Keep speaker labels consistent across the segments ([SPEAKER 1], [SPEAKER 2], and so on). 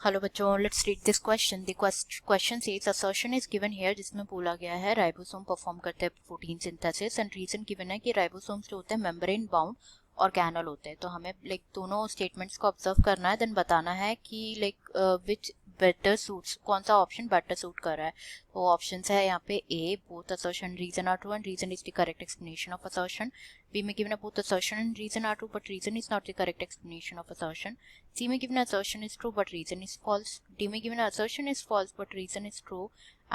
[SPEAKER 1] Hello बच्चों, let's read this question. The question says assertion is given here, जिसमें बोला गया है राइबोसोम परफॉर्म करते हैं protein synthesis and reason given है कि राइबोसोम्स जो होते हैं मेम्ब्रेन बाउंड ऑर्गेनल होते हैं। तो हमें दोनों स्टेटमेंट्स को ऑब्जर्व करना है, देन बताना है कि विच बेटर सूट्स, कौन सा ऑप्शन बेटर सूट कर रहा है। तो ऑप्शंस है यहाँ पे A, both assertion reason are true and reason is the correct explanation of assertion. B में गिवन है both assertion and reason are true but reason is not the correct explanation of assertion. C में given assertion is true but reason is false. D में given assertion is false but reason is true.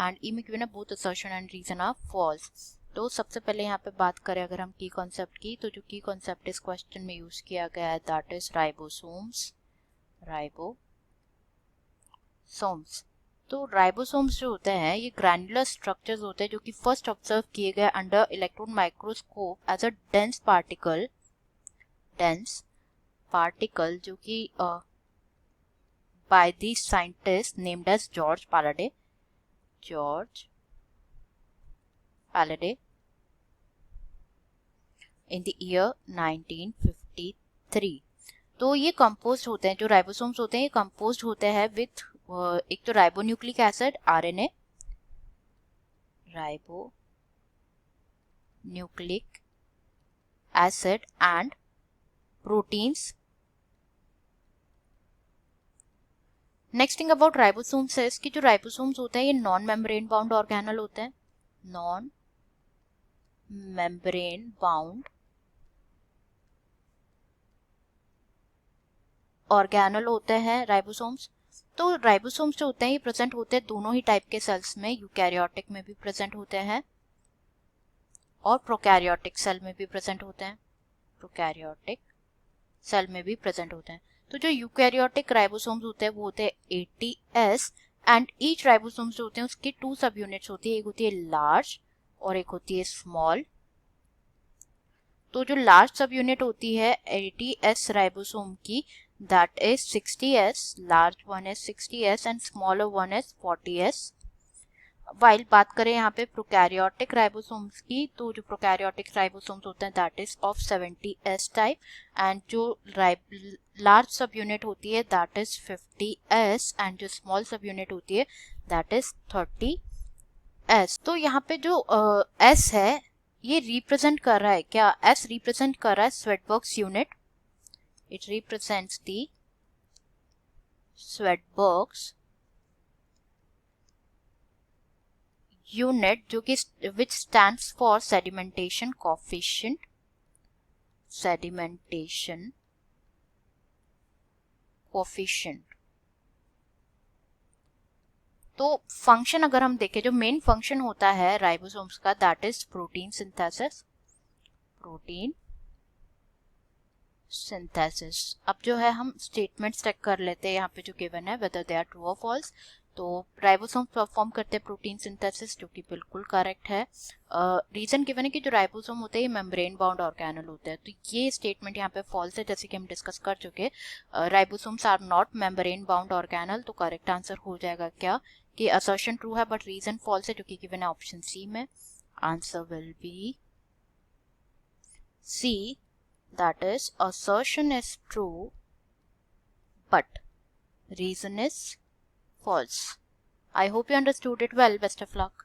[SPEAKER 1] And E में given both assertion and reason are false. तो सबसे पहले यहाँ पे बात करें अगर हम की कॉन्सेप्ट की, तो जो की कॉन्सेप्ट इस क्वेश्चन में यूज किया गया है दैट इज राइबोसोम्स। तो राइबोसोम्स जो होते हैं ये ग्रैन्युलर स्ट्रक्चर्स होते हैं जो कि फर्स्ट ऑब्जर्व किए गए under electron microscope as a dense particle जो कि by the scientist named as George Palade in the year 1953। तो ये कंपोज्ड होते हैं, जो राइबोसोम्स होते हैं ये कंपोज्ड होते हैं विथ एक तो ribonucleic acid RNA, ribonucleic acid and proteins. Next thing about ribosomes है कि जो राइबोसोम्स होते हैं ये नॉन मेम्ब्रेन बाउंड ऑर्गेनल होते हैं। नॉन मेम्ब्रेन बाउंड ऑर्गेनल होते हैं राइबोसोम्स। तो राइबोसोम्स जो होते हैं ये प्रेजेंट होते हैं दोनों ही टाइप के सेल्स में, यूकैरियोटिक में भी प्रेजेंट होते हैं और प्रोकैरियोटिक सेल में भी प्रेजेंट होते हैं। तो जो यूकैरियोटिक राइबोसोम्स होते हैं वो होते हैं ATS एंड ईच राइबोसोम्स जो होते हैं उसकी 2 सब यूनिट्स होती है, एक होती है लार्ज और एक होती है स्मॉल। तो जो लार्ज सब यूनिट होती है ATS राइबोसोम की that is 60S, large one is 60S and smaller one is 40S। while बात करें यहाँ पे प्रोकैरियोटिक राइबोसोम्स की, तो जो प्रोकैरियोटिक राइबोसोम्स होते हैं that is of 70S type and जो लार्ज सब यूनिट होती है that is 50S and जो स्मॉल सब यूनिट होती है that is 30S। तो यहाँ पे जो S है ये रिप्रेजेंट कर रहा है क्या? S रिप्रेजेंट कर रहा है स्वेटबर्ग्स unit. It represents the Swedberg's unit जो कि which stands for sedimentation coefficient। तो फंक्शन अगर हम देखें, जो मेन फंक्शन होता है राइबोसोम्स का दैट इज प्रोटीन सिंथेसिस। अब जो है हम स्टेटमेंट्स चेक कर लेते हैं यहाँ पे जो गिवन है वेदर दे आर ट्रू और फॉल्स। तो राइबोसोम्स परफॉर्म करते हैं प्रोटीन सिंथेसिस, जो कि बिल्कुल करेक्ट है। रीजन गिवन है कि जो राइबोसोम होते हैं ये मेम्ब्रेन बाउंड ऑर्गेनल होते हैं, तो ये स्टेटमेंट यहाँ पे फॉल्स है, जैसे कि हम डिस्कस कर चुके। Ribosomes are not membrane bound organelle, तो करेक्ट आंसर हो जाएगा क्या कि असर्शन ट्रू है बट रीजन फॉल्स है, जो कि गिवन है ऑप्शन सी में। Answer will be C, that is assertion is true but reason is false. I hope you understood it well. Best of luck.